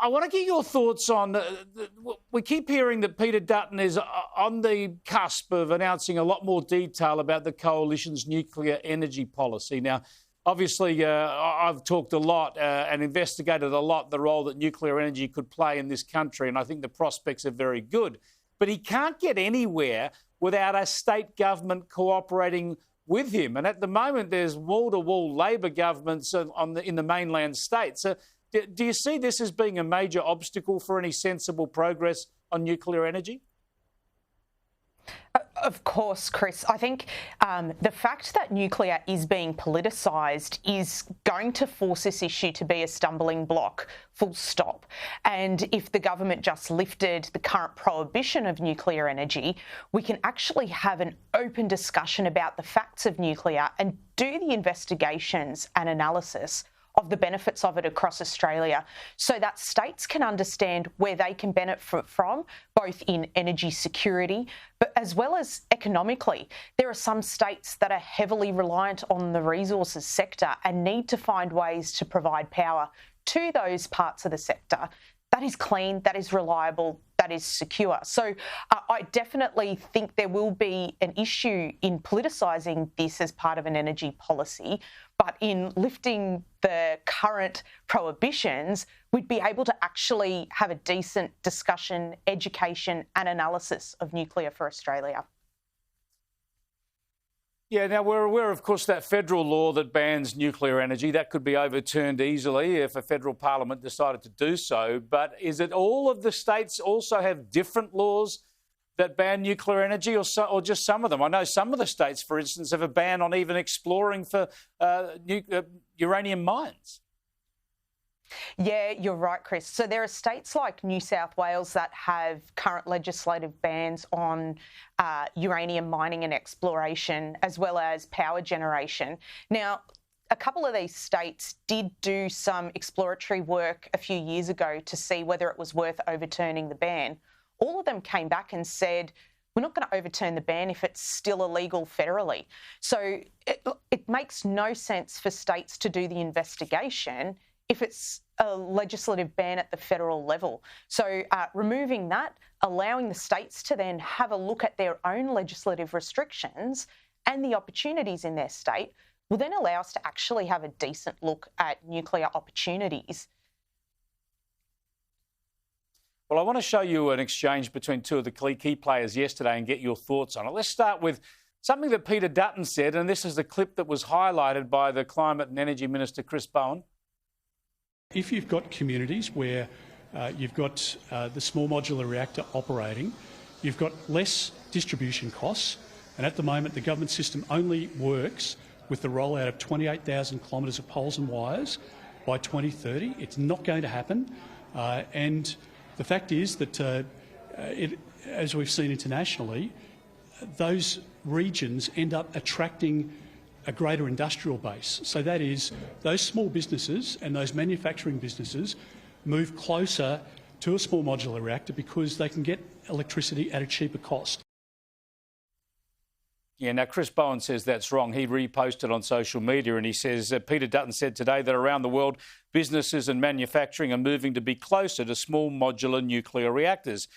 I want to get your thoughts on, we keep hearing that Peter Dutton is on the cusp of announcing a lot more detail about the coalition's nuclear energy policy. Now, obviously, I've talked a lot and investigated a lot the role that nuclear energy could play in this country, and I think the prospects are very good. But he can't get anywhere without a state government cooperating with him. And at the moment, there's wall-to-wall Labor governments in the mainland states. Do you see this as being a major obstacle for any sensible progress on nuclear energy? Of course, Chris. I think the fact that nuclear is being politicised is going to force this issue to be a stumbling block, full stop. And if the government just lifted the current prohibition of nuclear energy, we can actually have an open discussion about the facts of nuclear and do the investigations and analysis of the benefits of it across Australia so that states can understand where they can benefit from, both in energy security, but as well as economically. There are some states that are heavily reliant on the resources sector and need to find ways to provide power to those parts of the sector that is clean, that is reliable, that is secure. So I definitely think there will be an issue in politicising this as part of an energy policy, but in lifting the current prohibitions, we'd be able to actually have a decent discussion, education and analysis of nuclear for Australia. Yeah, now we're aware, of course, that federal law that bans nuclear energy, that could be overturned easily if a federal parliament decided to do so. But is it all of the states also have different laws that ban nuclear energy, or just some of them? I know some of the states, for instance, have a ban on even exploring for uranium mines. Yeah, you're right, Chris. So there are states like New South Wales that have current legislative bans on uranium mining and exploration, as well as power generation. Now, a couple of these states did do some exploratory work a few years ago to see whether it was worth overturning the ban. All of them came back and said, we're not going to overturn the ban if it's still illegal federally. So it makes no sense for states to do the investigation if it's a legislative ban at the federal level. So removing that, allowing the states to then have a look at their own legislative restrictions and the opportunities in their state will then allow us to actually have a decent look at nuclear opportunities. Well, I want to show you an exchange between two of the key players yesterday and get your thoughts on it. Let's start with something that Peter Dutton said, and this is the clip that was highlighted by the Climate and Energy Minister, Chris Bowen. If you've got communities where you've got the small modular reactor operating, you've got less distribution costs, and at the moment the government system only works with the rollout of 28,000 kilometres of poles and wires by 2030. It's not going to happen, and the fact is that, as we've seen internationally, those regions end up attracting a greater industrial base. So that is, those small businesses and those manufacturing businesses move closer to a small modular reactor because they can get electricity at a cheaper cost. Yeah, now Chris Bowen says that's wrong. He reposted on social media and he says, Peter Dutton said today that around the world, businesses and manufacturing are moving to be closer to small modular nuclear reactors.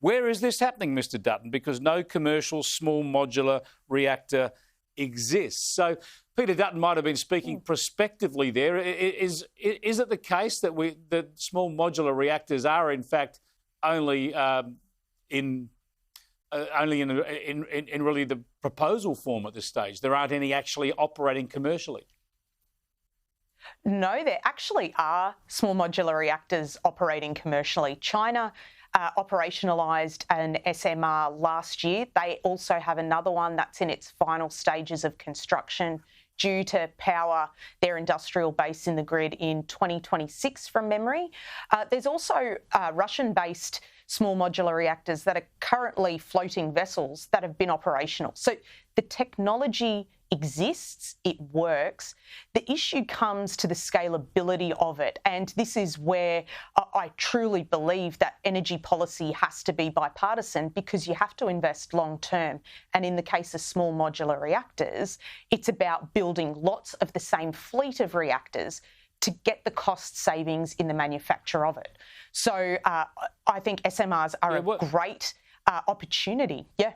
Where is this happening, Mr Dutton? Because no commercial small modular reactor exists. So Peter Dutton might have been speaking prospectively there. Is it the case that small modular reactors are in fact only in really the proposal form at this stage? There aren't any actually operating commercially? No, there actually are small modular reactors operating commercially. China operationalised an SMR last year. They also have another one that's in its final stages of construction, due to power their industrial base in the grid in 2026 from memory. There's also Russian-based small modular reactors that are currently floating vessels that have been operational. So the technology exists, it works. The issue comes to the scalability of it. And this is where I truly believe that energy policy has to be bipartisan, because you have to invest long term. And in the case of small modular reactors, it's about building lots of the same fleet of reactors to get the cost savings in the manufacture of it. So I think SMRs are a great opportunity. Yeah.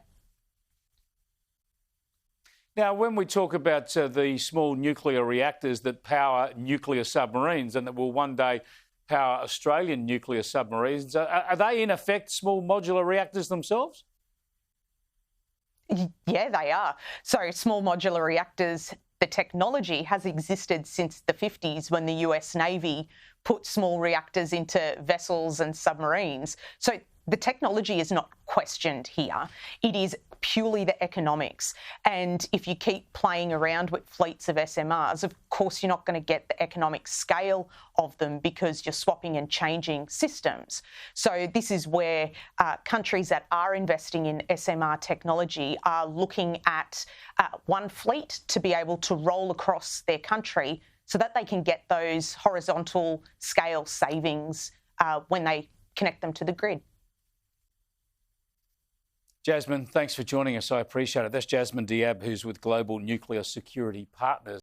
Now, when we talk about the small nuclear reactors that power nuclear submarines and that will one day power Australian nuclear submarines, are they in effect small modular reactors themselves? Yeah, they are. So small modular reactors, the technology has existed since the 50s when the US Navy put small reactors into vessels and submarines. So the technology is not questioned here. It is purely the economics. And if you keep playing around with fleets of SMRs, of course, you're not going to get the economic scale of them because you're swapping and changing systems. So this is where countries that are investing in SMR technology are looking at one fleet to be able to roll across their country so that they can get those horizontal scale savings when they connect them to the grid. Jasmin, thanks for joining us. I appreciate it. That's Jasmin Diab, who's with Global Nuclear Security Partners.